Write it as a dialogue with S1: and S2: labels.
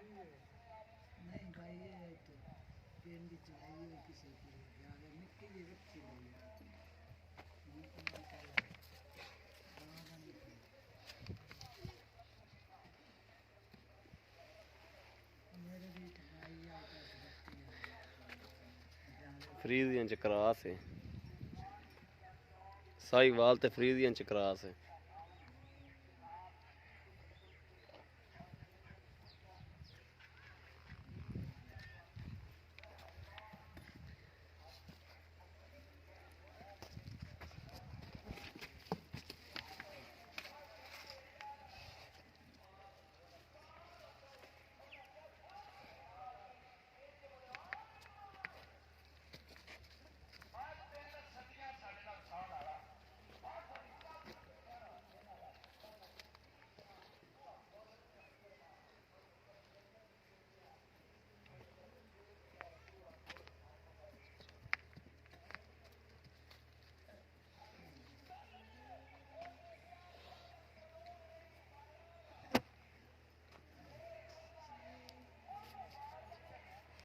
S1: नहीं भाई ये तो पेन की चलाई हुई किसी की ज़्यादा मिट्टी की रखी हुई है। मेरे भी भाई आता है रखती है
S2: फ्रीजियन च क्रास है साहिवाल ते फ्रीजियन च क्रास है।